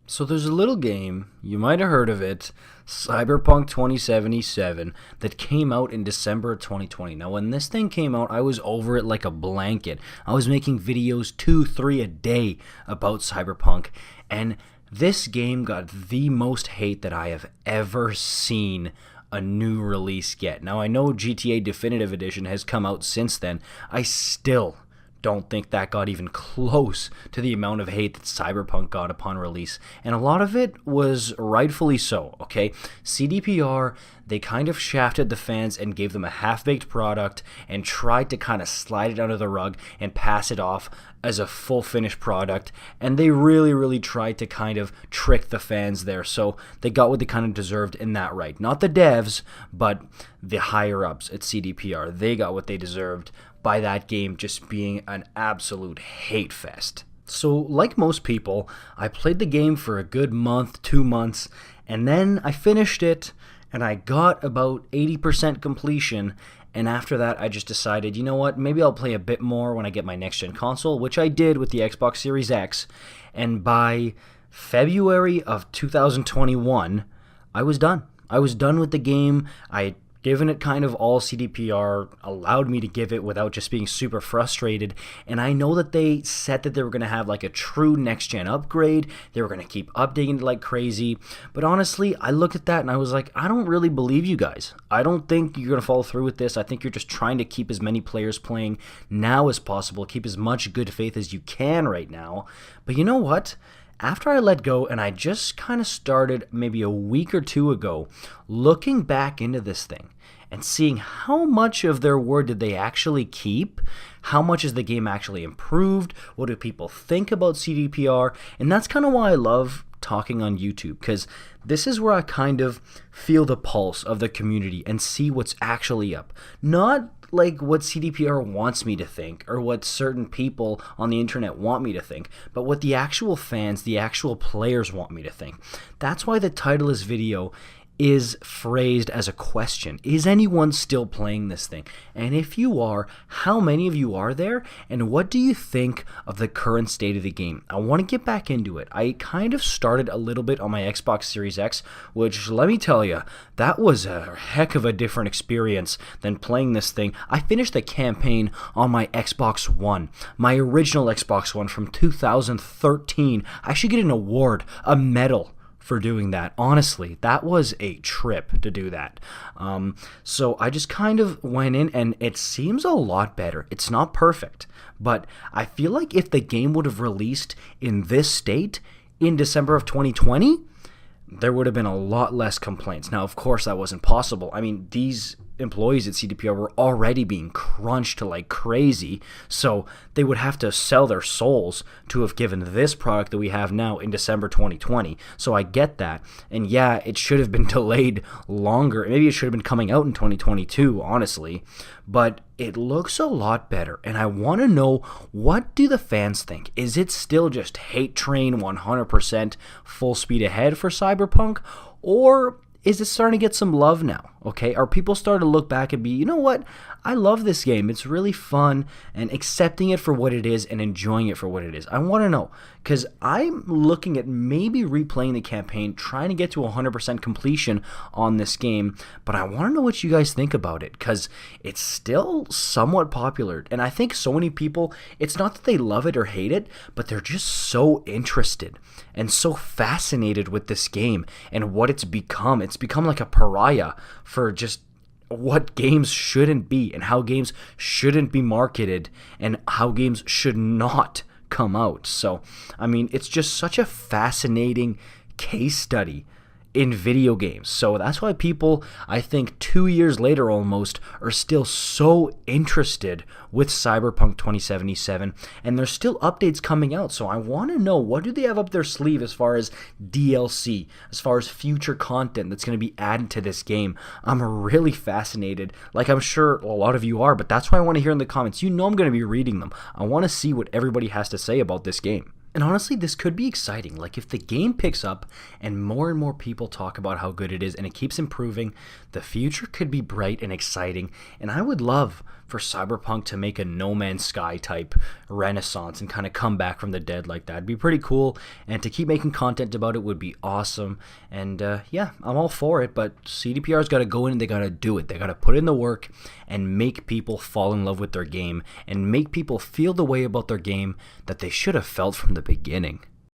So there's a little game, you might have heard of it, Cyberpunk 2077, that came out in December of 2020. Now, when this thing came out, I was over it like a blanket. I was making videos 2, 3 a day about Cyberpunk, and this game got the most hate that I have ever seen a new release get. Now, I know GTA Definitive Edition has come out since then. I still don't think that got even close to the amount of hate that Cyberpunk got upon release. And a lot of it was rightfully so, okay? CDPR, they kind of shafted the fans and gave them a half-baked product and tried to kind of slide it under the rug and pass it off as a full finished product. And they really tried to kind of trick the fans there. So they got what they kind of deserved in that right. Not the devs, but the higher-ups at CDPR. They got what they deserved by that game just being an absolute hate fest. So, like most people, I played the game for a good month, 2 months, and then I finished it, and I got about 80% completion, and after that I just decided, you know what, maybe I'll play a bit more when I get my next-gen console, which I did with the Xbox Series X, and by February of 2021, I was done. I was done with the game. I given it kind of all CDPR allowed me to give it without just being super frustrated. And I know that they said that they were going to have like a true next-gen upgrade. They were going to keep updating it like crazy. But honestly, I looked at that and I was like, I don't really believe you guys. I don't think you're going to follow through with this. I think you're just trying to keep as many players playing now as possible, keep as much good faith as you can right now. But you know what? After I let go and I just kind of started maybe a week or two ago looking back into this thing and seeing how much of their word did they actually keep, how much is the game actually improved, what do people think about CDPR, and that's kind of why I love talking on YouTube, because this is where I kind of feel the pulse of the community and see what's actually up. Not like what CDPR wants me to think or what certain people on the internet want me to think, but what the actual fans, the actual players want me to think. That's why the title of this video is phrased as a question. Is anyone still playing this thing? And if you are, how many of you are there? And what do you think of the current state of the game? I want to get back into it. I kind of started a little bit on my Xbox Series X, which let me tell you, that was a heck of a different experience than playing this thing. I finished the campaign on my Xbox One, my original Xbox One from 2013. I should get an award, a medal for doing that. Honestly, that was a trip to do that. So I just kind of went in and it seems a lot better. It's not perfect, but I feel like if the game would have released in this state in December of 2020, there would have been a lot less complaints. Now, of course, that wasn't possible. I mean, these employees at CDPR were already being crunched like crazy, so they would have to sell their souls to have given this product that we have now in December 2020. So I get that. And yeah, it should have been delayed longer. Maybe it should have been coming out in 2022, honestly. But it looks a lot better, and I want to know, what do the fans think? Is it still just hate train 100% full speed ahead for Cyberpunk, or is it starting to get some love now? Okay, are people starting to look back and be, you know what, I love this game, it's really fun, and accepting it for what it is and enjoying it for what it is? I want to know, because I'm looking at maybe replaying the campaign, trying to get to 100% completion on this game, but I want to know what you guys think about it, because it's still somewhat popular, and I think so many people, it's not that they love it or hate it, but they're just so interested and so fascinated with this game and what it's become. It's become like a pariah for just what games shouldn't be and how games shouldn't be marketed and how games should not come out. So, I mean, it's just such a fascinating case study in video games. So that's why people, I think 2 years later almost, are still so interested with Cyberpunk 2077, and there's still updates coming out. So I want to know, what do they have up their sleeve as far as DLC, as far as future content that's going to be added to this game? I'm really fascinated, like I'm sure a lot of you are, but that's why I want to hear in the comments. You know I'm going to be reading them. I want to see what everybody has to say about this game. And honestly, this could be exciting. Like, if the game picks up and more people talk about how good it is and it keeps improving, the future could be bright and exciting. And I would love for Cyberpunk to make a No Man's Sky type renaissance and kind of come back from the dead like that. It'd be pretty cool, and to keep making content about it would be awesome. And yeah, I'm all for it, but CDPR's got to go in and they got to do it. They got to put in the work and make people fall in love with their game and make people feel the way about their game that they should have felt from the beginning.